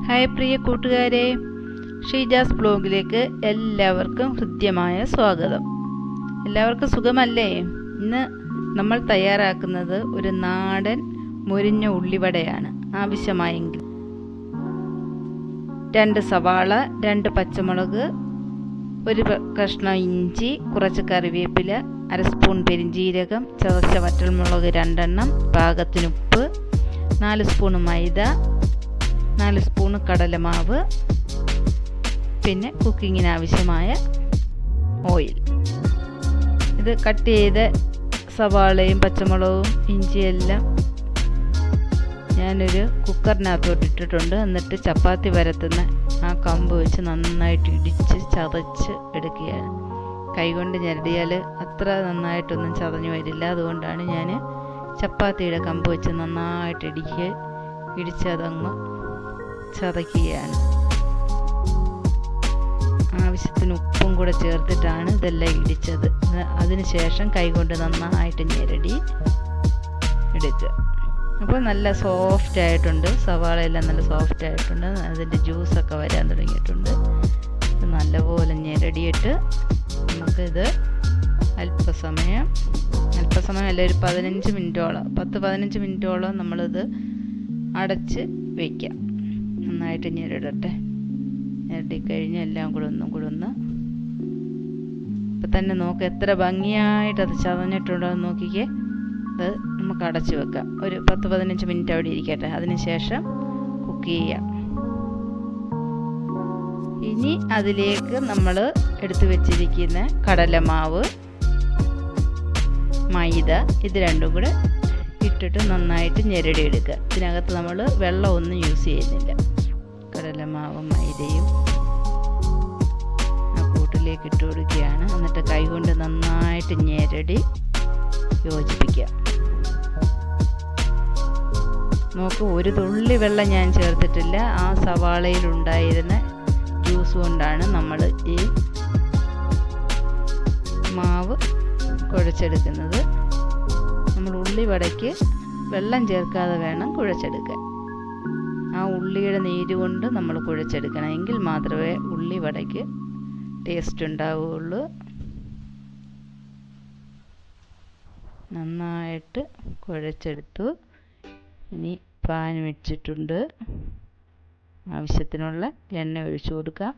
Hi പ്രിയ കൂട്ടുകാരെ, ഷീജാസ് ബ്ലോഗിലേക്ക് എല്ലാവർക്കും ഹൃദ്യമായ സ്വാഗതം. എല്ലാവർക്കും സുഖമല്ലേ? ഇന്ന് നമ്മൾ തയ്യാറാക്കുന്നത് ഒരു നാടൻ മുരിഞ്ഞ ഉള്ളിവടയാണ്. ആവശ്യമായെങ്കിൽ 2 സവാള, 2 പച്ചമുളക്, 1 കഷ്ണം ഇഞ്ചി, കുറച്ച് കറിവേപ്പില, 1/2 സ്പൂൺ പെരിഞ്ജീരകം, ചതച്ച വറ്റൽമുളക് 2 എണ്ണം, പാകത്തിന് ഉപ്പ്, 4 സ്പൂൺ മൈദ, 4 സ്പൂൺ കടലമാവ്, പിന്നെ കുക്കിങ്ങിന് ആവശ്യമായ ഓയിൽ. ഇത് കട്ട് ചെയ്ത സവാളയും പച്ചമുളകും ഇഞ്ചിയെല്ലാം ഞാനൊരു കുക്കറിനകത്തോട്ട് ഇട്ടിട്ടുണ്ട്. എന്നിട്ട് ചപ്പാത്തി പരത്തുന്ന ആ കമ്പ് വെച്ച് നന്നായിട്ട് ഇടിച്ച് ചതച്ച് എടുക്കുകയാണ്. കൈകൊണ്ട് ഞെരടിയാൽ അത്ര നന്നായിട്ടൊന്നും ചതഞ്ഞു വരില്ല. അതുകൊണ്ടാണ് ഞാൻ ചപ്പാത്തിയുടെ കമ്പ് വെച്ച് നന്നായിട്ട് ഇടിച്ചതങ്ങ് ചതയ്ക്കുകയാണ്. ആവശ്യത്തിന് ഉപ്പും കൂടെ ചേർത്തിട്ടാണ് ഇതെല്ലാം ഇടിച്ചത്. അതിനുശേഷം കൈകൊണ്ട് നന്നായിട്ട് ഞെരടി എടുക്കുക. അപ്പോൾ നല്ല സോഫ്റ്റ് ആയിട്ടുണ്ട്, സവാളയെല്ലാം നല്ല സോഫ്റ്റ് ആയിട്ടുണ്ട്. അതിൻ്റെ ജ്യൂസൊക്കെ വരാൻ തുടങ്ങിയിട്ടുണ്ട്. നല്ലപോലെ ഞെരടിയിട്ട് നമുക്കിത് അല്പസമയം അല്ല, ഒരു 15 മിനിറ്റോളം 10-15 മിനിറ്റോളം നമ്മളിത് അടച്ച് വയ്ക്കാം. നന്നായിട്ട് ഞെരടട്ടെ. ഞെരടിക്കഴിഞ്ഞ് എല്ലാം കൂടെ ഒന്ന് ഇപ്പം തന്നെ നോക്ക് എത്ര ഭംഗിയായിട്ട് അത് ചതഞ്ഞിട്ടുണ്ടോ എന്ന് നോക്കിക്കേ. അത് നമുക്ക് അടച്ച് വെക്കാം. ഒരു 10-15 മിനിറ്റ് അവിടെ ഇരിക്കട്ടെ. അതിനുശേഷം കുക്ക് ചെയ്യാം. ഇനി അതിലേക്ക് നമ്മൾ എടുത്തു വെച്ചിരിക്കുന്ന കടലമാവ്, മൈദ, ഇത് രണ്ടും കൂടെ ഇട്ടിട്ട് നന്നായിട്ട് ഞെരടി എടുക്കുക. ഇതിനകത്ത് നമ്മൾ വെള്ളമൊന്നും യൂസ് ചെയ്യുന്നില്ല. കടലമാവും മൈദയും ആ കൂട്ടിലേക്ക് ഇട്ട് കൊടുക്കുകയാണ്. എന്നിട്ട് കൈകൊണ്ട് നന്നായിട്ട് ഞെരടി യോജിപ്പിക്കുക. നോക്ക്, ഒരു തുള്ളി വെള്ളം ഞാൻ ചേർത്തിട്ടില്ല. ആ സവാളയിലുണ്ടായിരുന്ന ജ്യൂസ് കൊണ്ടാണ് നമ്മൾ ഈ മാവ് കുഴച്ചെടുക്കുന്നത്. നമ്മൾ ഉള്ളിവടയ്ക്ക് വെള്ളം ചേർക്കാതെ വേണം കുഴച്ചെടുക്കാൻ. ആ ഉള്ളിയുടെ നീര് കൊണ്ട് നമ്മൾ കുഴച്ചെടുക്കണം. എങ്കിൽ മാത്രമേ ഉള്ളിവടയ്ക്ക് ടേസ്റ്റ് ഉണ്ടാവുകയുള്ളൂ. നന്നായിട്ട് കുഴച്ചെടുത്തു. ഇനി പാൻ വെച്ചിട്ടുണ്ട്. ആവശ്യത്തിനുള്ള എണ്ണ ഒഴിച്ചു കൊടുക്കാം.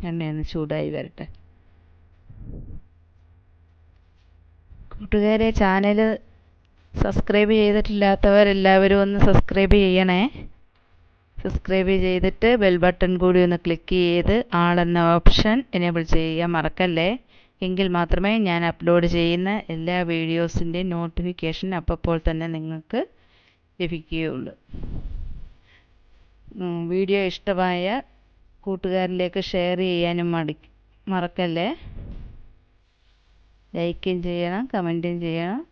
എണ്ണയൊന്ന് ചൂടായി വരട്ടെ. കൂട്ടുകാരെ, ചാനൽ സബ്സ്ക്രൈബ് ചെയ്തിട്ടില്ലാത്തവരെല്ലാവരും ഒന്ന് സബ്സ്ക്രൈബ് ചെയ്യണേ. സബ്സ്ക്രൈബ് ചെയ്തിട്ട് ബെൽ ബട്ടൺ കൂടി ഒന്ന് ക്ലിക്ക് ചെയ്ത് ആളെന്ന ഓപ്ഷൻ എനേബിൾ ചെയ്യാൻ മറക്കല്ലേ. എങ്കിൽ മാത്രമേ ഞാൻ അപ്ലോഡ് ചെയ്യുന്ന എല്ലാ വീഡിയോസിൻ്റെയും നോട്ടിഫിക്കേഷൻ അപ്പോൾ തന്നെ നിങ്ങൾക്ക് ലഭിക്കുകയുള്ളൂ. വീഡിയോ ഇഷ്ടമായ കൂട്ടുകാരിലേക്ക് ഷെയർ ചെയ്യാനും മറക്കല്ലേ. ലൈക്കും ചെയ്യണം, കമൻറ്റും ചെയ്യണം.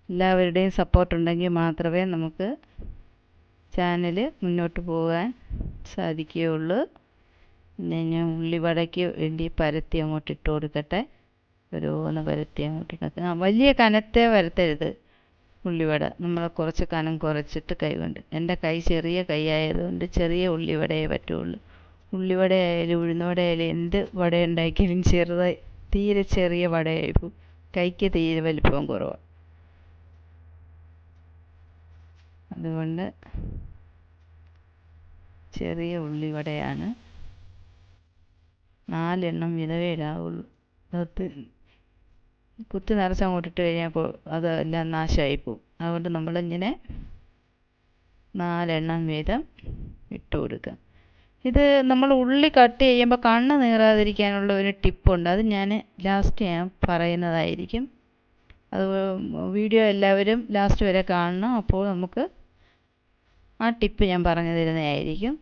എല്ലാവരുടെയും സപ്പോർട്ട് ഉണ്ടെങ്കിൽ മാത്രമേ നമുക്ക് ചാനൽ മുന്നോട്ട് പോകാൻ സാധിക്കുകയുള്ളൂ. പിന്നെ ഞാൻ ഉള്ളിവടയ്ക്ക് വേണ്ടി പരത്തി അങ്ങോട്ട് ഇട്ട് കൊടുക്കട്ടെ. ഓരോന്ന് പരത്തി അങ്ങോട്ട് ഇട്ട്. വലിയ കനത്തെ വരത്തരുത് ഉള്ളിവട. നമ്മൾ കുറച്ച് കനം കുറച്ചിട്ട് കൈകൊണ്ട്. എൻ്റെ കൈ ചെറിയ കൈ ആയതുകൊണ്ട് ചെറിയ ഉള്ളിവടയേ പറ്റുള്ളൂ. ഉള്ളിവട ആയാലും ഉഴുന്നുവട ആയാലും എന്ത് വട ഉണ്ടാക്കിയാലും തീരെ ചെറിയ വടയായിപ്പോൾ. കൈക്ക് തീരെ വലിപ്പം കുറവാണ്. അതുകൊണ്ട് ചെറിയ ഉള്ളിവടയാണ്. 4 എണ്ണം വീതമേ ഇടാവുള്ളൂ. അത് കുത്തി നിറച്ച് അങ്ങോട്ടിട്ട് കഴിഞ്ഞപ്പോൾ അതെല്ലാം നാശമായിപ്പോവും. അതുകൊണ്ട് നമ്മളിങ്ങനെ 4 എണ്ണം വീതം ഇട്ട് കൊടുക്കുക. ഇത് നമ്മൾ ഉള്ളി കട്ട് ചെയ്യുമ്പോൾ കണ്ണ് നീറാതിരിക്കാനുള്ള ഒരു ടിപ്പുണ്ട്. അത് ഞാൻ പറയുന്നതായിരിക്കും. അത് വീഡിയോ എല്ലാവരും ലാസ്റ്റ് വരെ കാണണം. അപ്പോൾ നമുക്ക് ആ ടിപ്പ് ഞാൻ പറഞ്ഞു തരുന്നതായിരിക്കും.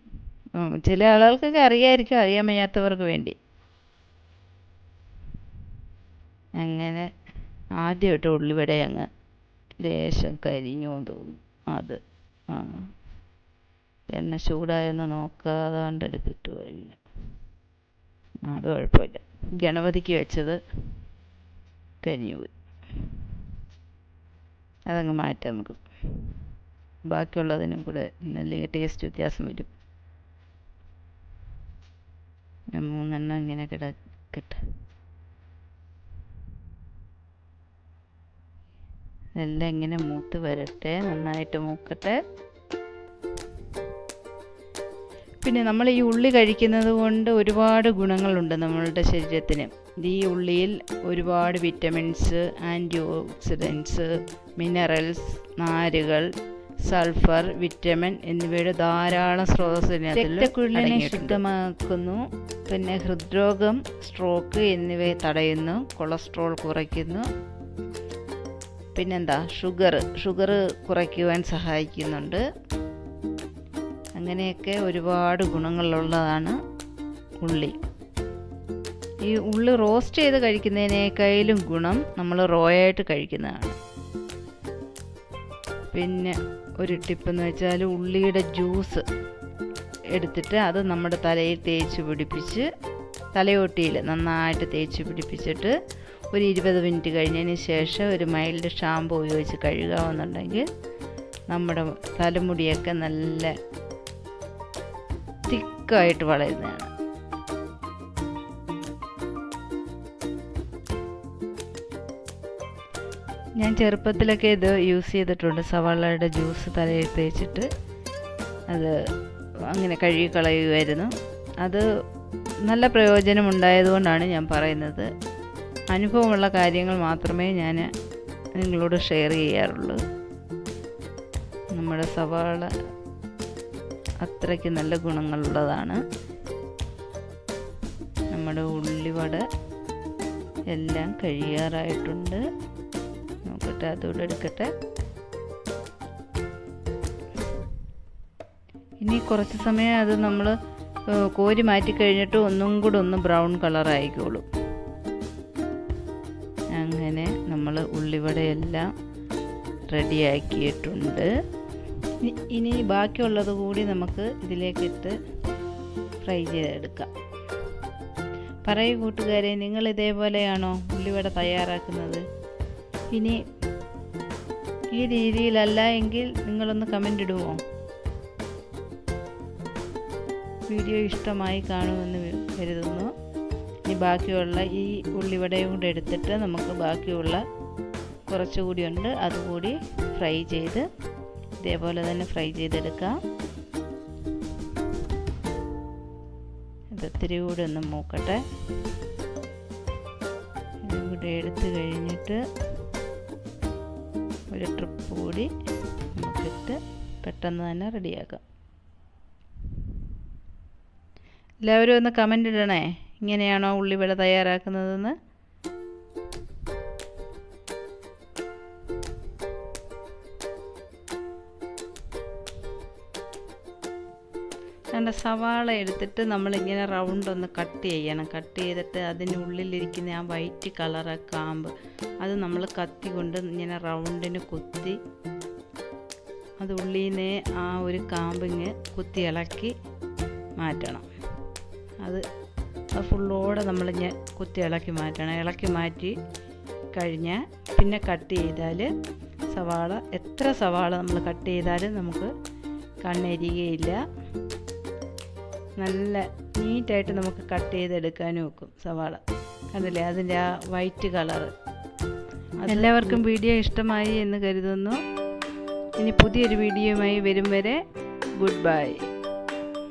ചില ആളുകൾക്കൊക്കെ അറിയാമായിരിക്കും, അറിയാൻ വയ്യാത്തവർക്ക് വേണ്ടി. അങ്ങനെ ആദ്യമായിട്ട് ഉള്ളിവട അങ്ങ് ലേശം കരിഞ്ഞു തോന്നും. എണ്ണ ചൂടായൊന്ന് നോക്കാതെ കണ്ടെടുത്തിട്ട് കഴിഞ്ഞു. അത് കുഴപ്പമില്ല. ഗണപതിക്ക് വെച്ചത് കരിഞ്ഞു പോയി. അതങ്ങ് മാറ്റാം നമുക്ക്. ബാക്കിയുള്ളതിനും കൂടെ, അല്ലെങ്കിൽ ടേസ്റ്റ് വ്യത്യാസം വരും. ഞാൻ 3 എണ്ണം ഇങ്ങനെ കിടക്കട്ടെ. ഇതെല്ലാം ഇങ്ങനെ മൂത്ത് വരട്ടെ, നന്നായിട്ട് മൂക്കട്ടെ. പിന്നെ നമ്മൾ ഈ ഉള്ളി കഴിക്കുന്നത് കൊണ്ട് ഒരുപാട് ഗുണങ്ങളുണ്ട് നമ്മളുടെ ശരീരത്തിന്. ഈ ഉള്ളിയിൽ ഒരുപാട് വിറ്റമിൻസ്, ആൻറ്റി ഓക്സിഡൻസ്, മിനറൽസ്, നാരുകൾ, സൾഫർ, വിറ്റമിൻ എന്നിവയുടെ ധാരാളം സ്രോതസ്സിനെ രക്തക്കുഴലിനെ ശുദ്ധമാക്കുന്നു. പിന്നെ ഹൃദ്രോഗം, സ്ട്രോക്ക് എന്നിവയെ തടയുന്നു. കൊളസ്ട്രോൾ കുറയ്ക്കുന്നു. പിന്നെന്താ, ഷുഗർ കുറയ്ക്കുവാൻ സഹായിക്കുന്നുണ്ട്. അങ്ങനെയൊക്കെ ഒരുപാട് ഗുണങ്ങളുള്ളതാണ് ഉള്ളി. ഈ ഉള്ളി റോസ്റ്റ് ചെയ്ത് കഴിക്കുന്നതിനേക്കാളും ഗുണം നമ്മൾ റോയായിട്ട് കഴിക്കുന്നതാണ്. പിന്നെ ഒരു ടിപ്പെന്ന് വെച്ചാൽ, ഉള്ളിയുടെ ജ്യൂസ് എടുത്തിട്ട് അത് നമ്മുടെ തലയിൽ തേച്ച് പിടിപ്പിച്ച്, തലയോട്ടിയിൽ നന്നായിട്ട് തേച്ച് പിടിപ്പിച്ചിട്ട് ഒരു 20 മിനിറ്റ് കഴിഞ്ഞതിന് ശേഷം ഒരു മൈൽഡ് ഷാമ്പു ഉപയോഗിച്ച് കഴുകാമെന്നുണ്ടെങ്കിൽ നമ്മുടെ തലമുടിയൊക്കെ നല്ല തിക്കായിട്ട് വളരുന്നതാണ്. ഞാൻ ചെറുപ്പത്തിലൊക്കെ ഇത് യൂസ് ചെയ്തിട്ടുണ്ട്. സവാളയുടെ ജ്യൂസ് തലയിൽ തേച്ചിട്ട് അത് അങ്ങനെ കഴുകി കളയുമായിരുന്നു. അത് നല്ല പ്രയോജനമുണ്ടായതുകൊണ്ടാണ് ഞാൻ പറയുന്നത്. അനുഭവമുള്ള കാര്യങ്ങൾ മാത്രമേ ഞാൻ നിങ്ങളോട് ഷെയർ ചെയ്യാറുള്ളൂ. നമ്മുടെ സവാള അത്രയ്ക്ക് നല്ല ഗുണങ്ങളുള്ളതാണ്. നമ്മുടെ ഉള്ളിവട എല്ലാം കഴിയാറായിട്ടുണ്ട്. നോക്കട്ടെ, അതുകൂടെ എടുക്കട്ടെ. ഇനി കുറച്ച് സമയം അത് നമ്മൾ കോരി മാറ്റി കഴിഞ്ഞിട്ട് ഒന്നും കൂടെ ഒന്ന് ബ്രൗൺ കളറായിക്കോളും. അങ്ങനെ നമ്മൾ ഉള്ളിവടയെല്ലാം റെഡിയാക്കിയിട്ടുണ്ട്. ഇനി ബാക്കിയുള്ളത് കൂടി നമുക്ക് ഇതിലേക്കിട്ട് ഫ്രൈ ചെയ്തെടുക്കാം. പറയൂ കൂട്ടുകാരെ, നിങ്ങൾ ഇതേപോലെയാണോ ഉള്ളിവട തയ്യാറാക്കുന്നത്? ഇനി ഈ രീതിയിലല്ല എങ്കിൽ നിങ്ങളൊന്ന് കമൻ്റ് ഇടുമോ? വീഡിയോ ഇഷ്ടമായി കാണുമെന്ന് കരുതുന്നു. ഇനി ബാക്കിയുള്ള ഈ ഉള്ളിവടയും കൂടെ എടുത്തിട്ട് നമുക്ക് ബാക്കിയുള്ള കുറച്ചുകൂടി ഉണ്ട്, അതുകൂടി ഫ്രൈ ചെയ്ത് ഇതേപോലെ തന്നെ ഫ്രൈ ചെയ്തെടുക്കാം. ഇതൊത്തിരി കൂടി ഒന്ന് മൂക്കട്ടെ. ഇതും കൂടി എടുത്ത് കഴിഞ്ഞിട്ട് ഒരു ട്രിപ്പ് കൂടി നമുക്കിട്ട് പെട്ടെന്ന് തന്നെ റെഡിയാക്കാം. എല്ലാവരും ഒന്ന് കമൻ്റ് ഇടണേ, ഇങ്ങനെയാണോ ഉള്ളിവട തയ്യാറാക്കുന്നതെന്ന്. സവാള എടുത്തിട്ട് നമ്മളിങ്ങനെ റൗണ്ട് ഒന്ന് കട്ട് ചെയ്യണം. കട്ട് ചെയ്തിട്ട് അതിനുള്ളിലിരിക്കുന്ന ആ വൈറ്റ് കളറ് കാമ്പ് അത് നമ്മൾ കത്തി കൊണ്ട് ഇങ്ങനെ റൗണ്ടിന് കുത്തി, അത് ഉള്ളിനെ ആ ഒരു കാമ്പിങ്ങ് കുത്തി ഇളക്കി മാറ്റണം. അത് ഫുള്ളോടെ നമ്മളിങ്ങനെ കുത്തി ഇളക്കി മാറ്റണം. ഇളക്കി മാറ്റി കഴിഞ്ഞാൽ പിന്നെ കട്ട് ചെയ്താൽ സവാള, എത്ര സവാള നമ്മൾ കട്ട് ചെയ്താലും നമുക്ക് കണ്ണെരികയില്ല. നല്ല നീറ്റായിട്ട് നമുക്ക് കട്ട് ചെയ്തെടുക്കാനും ഒക്കും സവാള. കണ്ടില്ലേ അതിൻ്റെ ആ വൈറ്റ് കളറ്. എല്ലാവർക്കും വീഡിയോ ഇഷ്ടമായി എന്ന് കരുതുന്നു. ഇനി പുതിയൊരു വീഡിയോയുമായി വരും വരെ ഗുഡ് ബൈ.